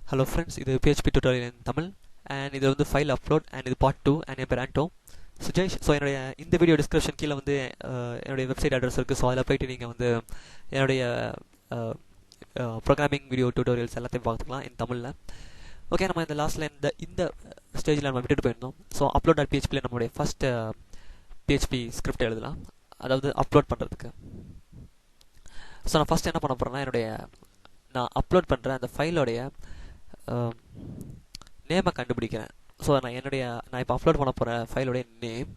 Hello friends, இது PHP tutorial in Tamil and இது வந்து ஃபைல் அப்லோட் and இது பார்ட் 2 and என் பேர் ஆண்டோ சுஜேஷ். ஸோ என்னுடைய இந்த வீடியோ டிஸ்கிரிப்ஷன் கீழே வந்து என்னுடைய வெப்சைட் அட்ரஸ் இருக்குது. ஸோ அதில் போய்ட்டு நீங்கள் வந்து என்னுடைய ப்ரோக்ராமிங் வீடியோ டியூட்டோரியல்ஸ் எல்லாத்தையும் பார்த்துக்கலாம் in தமிழில். ஓகே, நம்ம இந்த லாஸ்ட்டில் இந்த ஸ்டேஜில் நம்ம விட்டுட்டு போயிருந்தோம். ஸோ அப்லோட் டாட் பிஹெச்பியில் நம்மளுடைய ஃபஸ்ட் பிஹெச்பி ஸ்கிரிப்ட் எழுதலாம், அதாவது அப்லோட் பண்ணுறதுக்கு. ஸோ நான் ஃபஸ்ட் என்ன பண்ண போகிறேன்னா, நான் அப்லோட் பண்ணுற அந்த ஃபைலோடைய நேமை கண்டுபிடிக்கிறேன். ஸோ நான் இப்போ அப்லோட் பண்ண போகிற ஃபைலோடைய நேம்.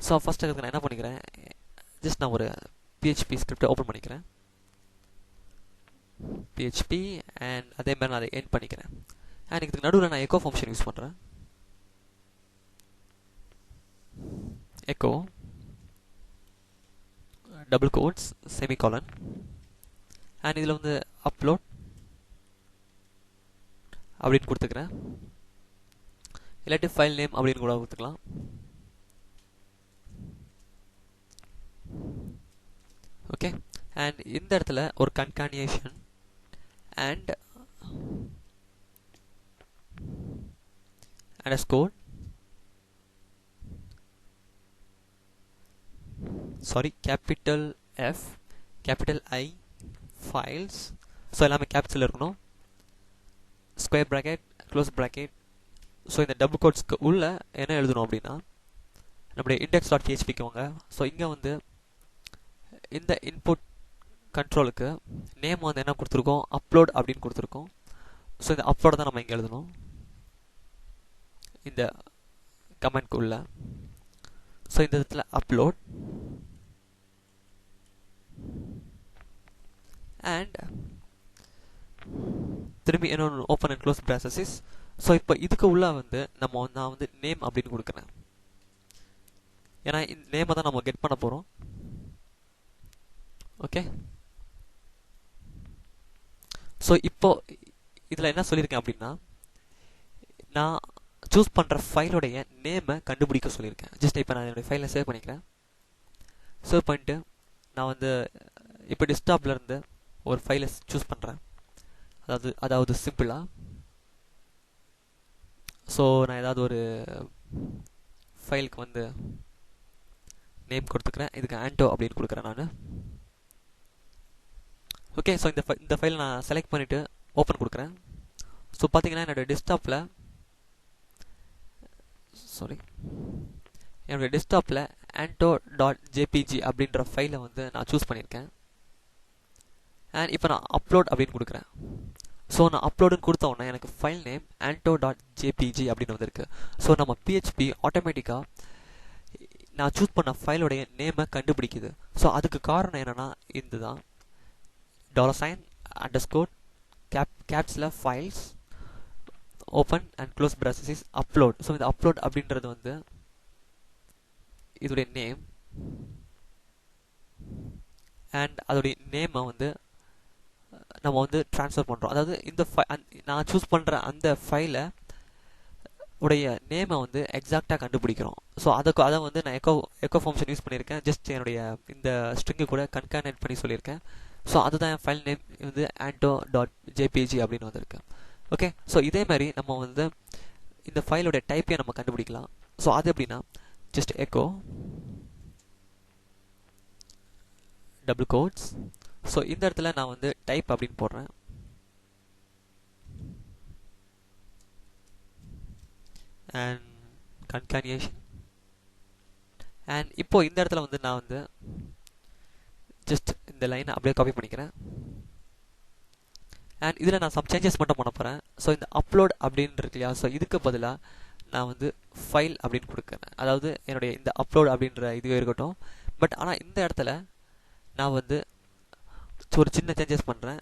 ஸோ ஃபஸ்ட் அதுக்கு நான் என்ன பண்ணிக்கிறேன், ஜஸ்ட் நான் ஒரு பிஹெச்பி ஸ்கிரிப்டை ஓப்பன் பண்ணிக்கிறேன், பிஹெச்பி, அண்ட் அதே மாதிரி நான் அதை எண்ட் பண்ணிக்கிறேன். அண்ட் இதுக்கு நடுவில் நான் எக்கோ ஃபங்க்ஷன் யூஸ் பண்ணுறேன். Echo double quotes semicolon, and இதில் வந்து அப்லோட் அப்படின்னு கொடுத்துக்கிறேன், இல்லாட்டி ஃபைல் நேம் அப்படின்னு கூட கொடுத்துக்கலாம். ஓகே, அண்ட் இந்த இடத்துல ஒரு concatenation and underscore capital F capital I files. So எல்லாமே கேபிட்டல் இருக்கணும், square bracket close bracket. So இந்த டபுள் கோட்ஸ்க்கு உள்ள என்ன எழுதணும் அப்படின்னா, நம்முடைய இண்டெக்ஸ் டாட் பிஹெச்பிக்கு வாங்க. ஸோ இங்கே வந்து இந்த இன்புட் கண்ட்ரோலுக்கு நேம் வந்து என்ன கொடுத்துருக்கோம், அப்லோட் அப்படின்னு கொடுத்துருக்கோம். ஸோ இந்த அப்லோட் தான் நம்ம இங்கே எழுதணும் இந்த கமெண்ட்க்கு உள்ள. ஸோ இந்த இடத்துல அப்லோட் அண்ட் திரும்பி இன்னொன்று open and close processes. So இப்போ இதுக்கு உள்ள வந்து நான் வந்து நேம் அப்படின்னு கொடுக்குறேன், ஏன்னா இந்த நேமை தான் நம்ம கெட் பண்ண போகிறோம். ஓகே, ஸோ இப்போ இதில் என்ன சொல்லியிருக்கேன் அப்படின்னா, நான் சூஸ் பண்ணுற ஃபைலோடைய நேமை கண்டுபிடிக்க சொல்லியிருக்கேன். ஜஸ்ட் இப்போ நான் என்னுடைய ஃபைலை சேவ் பண்ணிக்கிறேன். சேவ் பண்ணிட்டு நான் வந்து இப்போ டெஸ்க்டாப்லேருந்து ஒரு ஃபைலை சூஸ் பண்ணுறேன், அதாவது சிம்பிளாக. ஸோ நான் ஏதாவது ஒரு ஃபைலுக்கு வந்து நேம் கொடுத்துக்கிறேன், இதுக்கு ஆண்டோ அப்படின்னு கொடுக்குறேன் நான். ஓகே, ஸோ இந்த ஃபைலை நான் செலக்ட் பண்ணிவிட்டு ஓப்பன் கொடுக்குறேன். ஸோ பார்த்தீங்கன்னா என்னுடைய டெஸ்க்டாப்பில் ஆண்டோ டாட் ஜேபிஜி அப்படின்ற ஃபைலை வந்து நான் சூஸ் பண்ணியிருக்கேன். அண்ட் இப்போ நான் அப்லோட் அப்படின்னு கொடுக்குறேன். ஸோ நான் அப்லோடுன்னு கொடுத்த உடனே எனக்கு ஃபைல் நேம் ஆண்டோ டாட் ஜேபிஜி அப்படின்னு வந்திருக்கு. ஸோ நம்ம பிஹெச்பி ஆட்டோமேட்டிக்காக நான் சூஸ் பண்ண ஃபைலோடைய நேமை கண்டுபிடிக்குது. ஸோ அதுக்கு காரணம் என்னென்னா, இதுதான் $_ கேப்ஸில் files open and close processes upload. So இந்த அப்லோட் அப்படின்றது வந்து இதோடைய நேம், அண்ட் அதோடைய நேமை வந்து நம்ம வந்து ட்ரான்ஸ்ஃபர் பண்ணுறோம். அதாவது நான் சூஸ் பண்ணுற அந்த ஃபைலை உடைய நேமை வந்து எக்ஸாக்டாக கண்டுபிடிக்கிறோம். ஸோ அதை வந்து நான் எக்கோ ஃபங்க்ஷன் யூஸ் பண்ணியிருக்கேன். ஜஸ்ட் என்னுடைய இந்த ஸ்ட்ரிங்கு கூட கன்கானேட் பண்ணி சொல்லியிருக்கேன். ஸோ அதுதான் என் ஃபைல் நேம் வந்து ஆண்டோ டாட் ஜேபிஜி அப்படின்னு வந்திருக்கு. ஓகே, ஸோ இதே மாதிரி நம்ம வந்து இந்த ஃபைலோடைய டைப்பையும் நம்ம கண்டுபிடிக்கலாம். ஸோ அது எப்படின்னா, just echo double quotes. So இந்த இடத்துல நான் வந்து டைப் அப்படின்னு போடுறேன், அண்ட் கன்கானியேஷன். அண்ட் இப்போ இந்த இடத்துல வந்து நான் வந்து ஜஸ்ட் இந்த லைனை அப்படியே காப்பி பண்ணிக்கிறேன். அண்ட் இதில் நான் சம் சேஞ்சஸ் மட்டும் பண்ண போகிறேன். ஸோ இந்த அப்லோட் அப்படின்னு இருக்கு இல்லையா, ஸோ இதுக்கு பதிலாக நான் வந்து ஃபைல் அப்படின்னு கொடுக்குறேன். அதாவது என்னுடைய இந்த அப்லோட் அப்படின்ற இதுவே இருக்கட்டும். பட் ஆனால் இந்த இடத்துல நான் வந்து ஒரு சின்ன சேஞ்சஸ் பண்ணுறேன்.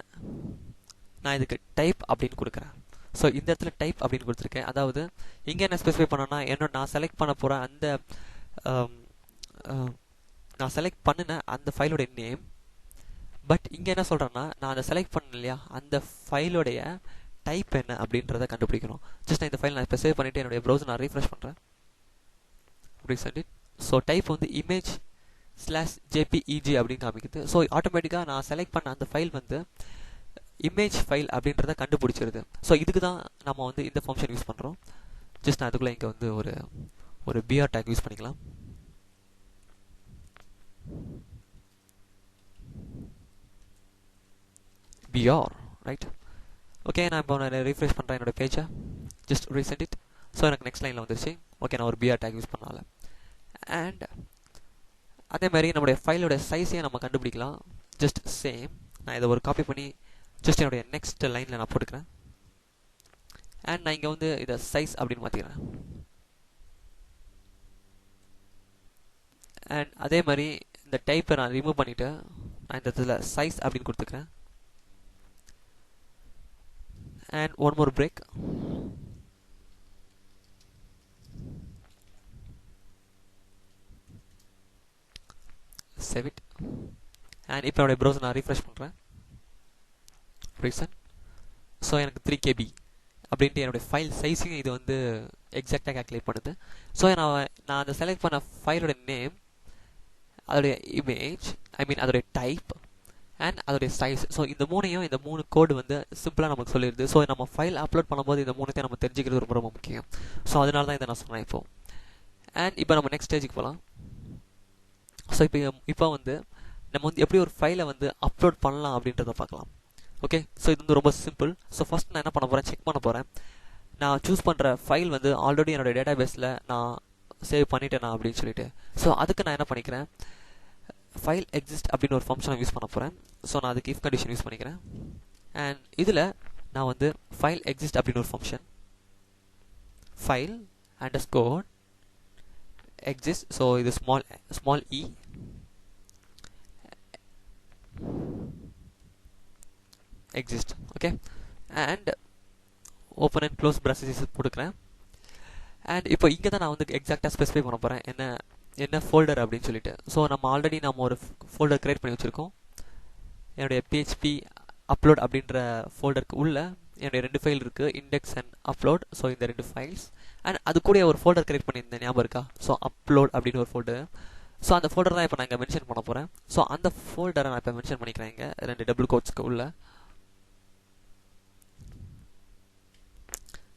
நான் இதுக்கு டைப் அப்படின்னு கொடுக்குறேன். ஸோ இந்த இடத்துல டைப் அப்படின்னு கொடுத்துருக்கேன். அதாவது இங்கே என்ன ஸ்பெசிஃபை பண்ணேன்னா, நான் செலக்ட் பண்ண போகிற அந்த நான் செலக்ட் பண்ணின அந்த ஃபைலோடைய நேம். பட் இங்கே என்ன சொல்கிறேன்னா, நான் அதை செலக்ட் பண்ணேன் இல்லையா, அந்த ஃபைலோடைய டைப் என்ன அப்படின்றத கண்டுபிடிக்கணும். ஜஸ்ட் நான் இந்த ஃபைல் நான் இப்போ சேவ் பண்ணிவிட்டு என்னுடைய ப்ரௌசர் நான் ரீஃப்ரெஷ் பண்ணுறேன். ஸோ டைப் வந்து image/jpeg அப்படின்னு காமிக்குது. ஸோ ஆட்டோமேட்டிக்காக நான் செலக்ட் பண்ண அந்த ஃபைல் வந்து இமேஜ் ஃபைல் அப்படின்றத கண்டுபிடிச்சிருது. ஸோ இதுக்கு தான் நம்ம வந்து இந்த ஃபங்க்ஷன் யூஸ் பண்ணுறோம். ஜஸ்ட் நான் அதுக்குள்ளே இங்கே வந்து ஒரு பிஆர் டேக் யூஸ் பண்ணிக்கலாம். BR right. ஓகே, நான் இப்போ ரீஃப்ரெஷ் பண்ணுறேன் என்னோட பேஜை. Just recent it. ஸோ எனக்கு நெக்ஸ்ட் லைனில் வந்துருச்சு. ஓகே, நான் ஒரு பிஆர் டேக் யூஸ் பண்ணால. அண்ட் அதே மாதிரி நம்மளுடைய ஃபைலோட சைஸையும் நம்ம கண்டுபிடிக்கலாம். Just same. நான் இதை ஒரு காப்பி பண்ணி ஜஸ்ட் என்னுடைய நெக்ஸ்ட் லைனில் நான் போட்டுக்கிறேன். அண்ட் நான் இங்கே வந்து இதை சைஸ் அப்படின்னு மாற்றிக்கிறேன். அண்ட் அதே மாதிரி இந்த டைப்பை நான் ரிமூவ் பண்ணிவிட்டு நான் இந்த இதில் சைஸ் அப்படின்னு கொடுத்துக்கிறேன். And one more break. Save it. And இப்போ என்னுடைய ப்ரௌசர் நான் ரீஃப்ரெஷ் பண்ணுறேன். ரீசன். ஸோ எனக்கு 3 KB அப்படின்ட்டு என்னுடைய ஃபைல் சைஸையும் இது வந்து எக்ஸாக்டாக கால்குலேட் பண்ணுது. ஸோ நான் அந்த செலக்ட் பண்ண ஃபைலோட நேம், அதோடைய இமேஜ், அதோடைய டைப் அண்ட் அதோடைய சைஸ். ஸோ இந்த மூணு கோடு வந்து சிம்பிளாக நமக்கு சொல்லிடுது. ஸோ நம்ம ஃபைல் அப்லோட் பண்ணும்போது இந்த மூணுத்தையும் நம்ம தெரிஞ்சுக்கிறது ரொம்ப ரொம்ப முக்கியம். ஸோ அதனால தான் இதை நான் சொன்னேன் இப்போது. அண்ட் இப்போ நம்ம நெக்ஸ்ட் ஸ்டேஜுக்கு போகலாம். ஸோ இப்போ வந்து நம்ம வந்து எப்படி ஒரு ஃபைலை வந்து அப்லோட் பண்ணலாம் அப்படின்றத பார்க்கலாம். ஓகே, ஸோ இது வந்து ரொம்ப சிம்பிள். ஸோ ஃபஸ்ட் நான் என்ன பண்ண போகிறேன், செக் பண்ண போகிறேன். நான் சூஸ் பண்ணுற ஃபைல் வந்து ஆல்ரெடி என்னோடய டேட்டா பேஸில் நான் சேவ் பண்ணிட்டேனா அப்படின்னு சொல்லிட்டு. ஸோ அதுக்கு நான் என்ன பண்ணிக்கிறேன், ஃபைல் எக்ஸிஸ்ட் அப்படின்னு ஒரு ஃபங்க்ஷனை யூஸ் பண்ண போகிறேன். ஸோ நான் அதுக்கு இஃப் கண்டிஷன் யூஸ் பண்ணிக்கிறேன். அண்ட் இதில் நான் வந்து ஃபைல் எக்ஸிஸ்ட் அப்படின்னு ஒரு function, file underscore exist, so இது small e exist. Okay, and open and close processes போட்டுக்கிறேன். அண்ட் இப்போ இங்கே தான் நான் வந்து எக்ஸாக்டாக ஸ்பெசிஃபை பண்ண போகிறேன் என்ன ஃபோல்டர் அப்படின்னு சொல்லிட்டு. ஸோ நம்ம ஒரு ஃபோல்டர் க்ரியேட் பண்ணி வச்சுருக்கோம். என்னுடைய PHP அப்லோட் அப்படின்ற ஃபோல்டருக்கு உள்ள என்னுடைய 2 ஃபைல் இருக்குது, இண்டெக்ஸ் அண்ட் அப்லோட். ஸோ இந்த 2 ஃபைல்ஸ். அண்ட் அது கூட ஒரு ஃபோல்டர் க்ரியேட் பண்ணியிருந்தேன், ஞாபகம் இருக்கா? ஸோ அப்லோட் அப்படின்னு ஒரு ஃபோல்டர். ஸோ அந்த ஃபோல்டர் தான் இப்போ நான் இங்கே மென்ஷன் பண்ண போகிறேன். ஸோ அந்த ஃபோல்டரை நான் இப்போ மென்ஷன் பண்ணிக்கிறேன் இங்கே 2 டபுள் கோட்ஸ்க்கு உள்ள.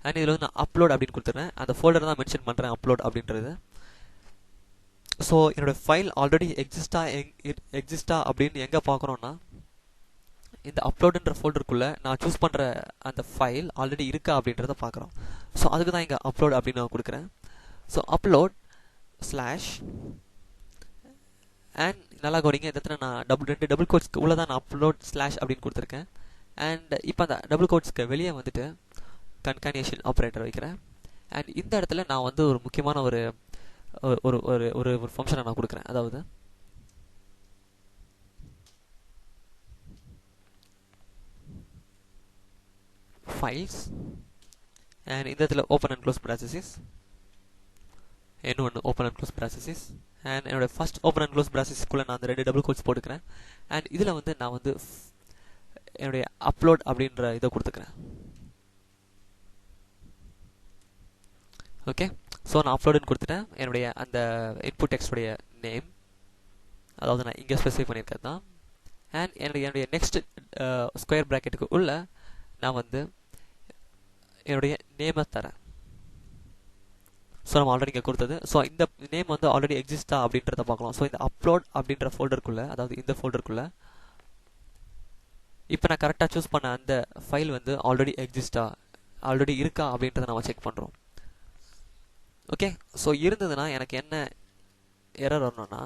அண்ட் இதில் வந்து நான் அப்லோட் அப்படின்னு கொடுத்துட்றேன். அந்த ஃபோல்டர் தான் மென்ஷன் பண்ணுறேன், அப்லோட் அப்படின்றது. ஸோ என்னோடய ஃபைல் ஆல்ரெடி எக்ஸிஸ்டா அப்படின்னு எங்கே பார்க்குறோன்னா, இந்த அப்லோடுன்ற ஃபோல்டருக்குள்ளே நான் சூஸ் பண்ணுற அந்த ஃபைல் ஆல்ரெடி இருக்கா அப்படின்றத பார்க்குறோம். ஸோ அதுக்கு தான் இங்கே அப்லோட் அப்படின்னு நான் கொடுக்குறேன். ஸோ அப்லோட் ஸ்லாஷ் அண்ட் நல்லா கவனிங்க, இந்த இடத்துல நான் 2 டபுள் கோட்ஸ்க்கு உள்ளே தான் நான் அப்லோட் ஸ்லாஷ் அப்படின்னு கொடுத்துருக்கேன். அண்ட் இப்போ அந்த டபுள் கோட்ஸ்க்கு வெளியே வந்துட்டு கன்கானியேஷன் ஆப்ரேட்டர் வைக்கிறேன். அண்ட் இந்த இடத்துல நான் வந்து ஒரு முக்கியமான ஒரு ஒரு ஒரு ஒரு ஃபங்க்ஷனை நான் கொடுக்குறேன். அதாவது ஃபைல்ஸ் அண்ட் இந்த இடத்துல ஓப்பன் அண்ட் க்ளோஸ் ப்ராசஸஸ், இன்னொன்று open and close processes. And என்னோடய ஃபஸ்ட் ஓப்பன் அண்ட் க்ளோஸ் ப்ராசஸ்க்குள்ளே நான் அந்த 2 டபுள் கோட்ஸ் போட்டுக்கிறேன். அண்ட் இதில் வந்து நான் வந்து என்னுடைய அப்லோட் அப்படின்ற இதை கொடுத்துக்கிறேன். ஓகே, ஸோ நான் அப்லோடுன்னு கொடுத்துட்டேன். என்னுடைய அந்த இன்புட் டெக்ஸ்டுடைய நேம், அதாவது நான் இங்கே ஸ்பெசிஃபை பண்ணியிருக்கிறது தான். அண்ட் என்னுடைய நெக்ஸ்ட் ஸ்கொயர் ப்ராக்கெட்டுக்கு உள்ள நான் வந்து என்னுடைய நேமை தரேன். ஸோ நம்ம ஆல்ரெடி இங்கே கொடுத்தது. ஸோ இந்த நேம் வந்து ஆல்ரெடி எக்ஸிஸ்டா அப்படின்றத பார்க்கலாம். ஸோ இந்த அப்லோட் அப்படின்ற ஃபோல்டருக்குள்ளே, அதாவது இந்த ஃபோல்டருக்குள்ளே இப்போ நான் கரெக்டாக சூஸ் பண்ண அந்த ஃபைல் வந்து ஆல்ரெடி இருக்கா அப்படின்றத நம்ம செக் பண்ணுறோம். ஓகே, ஸோ இருந்ததுன்னா எனக்கு என்ன எரர் வரணும்னா,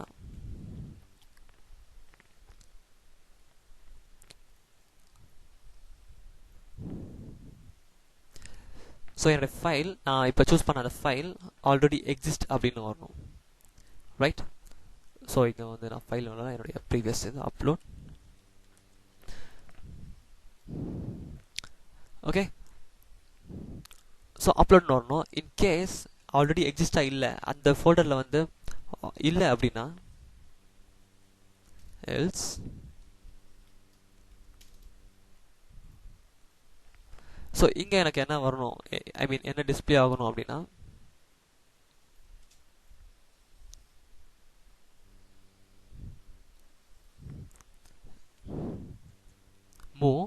ஸோ என்னோடய ஃபைல் நான் இப்போ சூஸ் பண்ண அந்த ஃபைல் ஆல்ரெடி எக்ஸிஸ்ட் அப்படின்னு வரணும். ரைட். ஸோ இங்கே வந்து நான் ஃபைல் வரலாம், என்னுடைய ப்ரீவியஸ் இது அப்லோட். ஓகே, ஸோ அப்லோட்னு வரணும். இன்கேஸ் ஆல்ரெடி எக்ஸிஸ்டா இல்லை, அந்த ஃபோல்டரில் வந்து இல்லை அப்படின்னா எல்ஸ் ஸோ இங்கே எனக்கு என்ன வரணும், என்ன டிஸ்பிளே ஆகணும் அப்படின்னா, மூவ்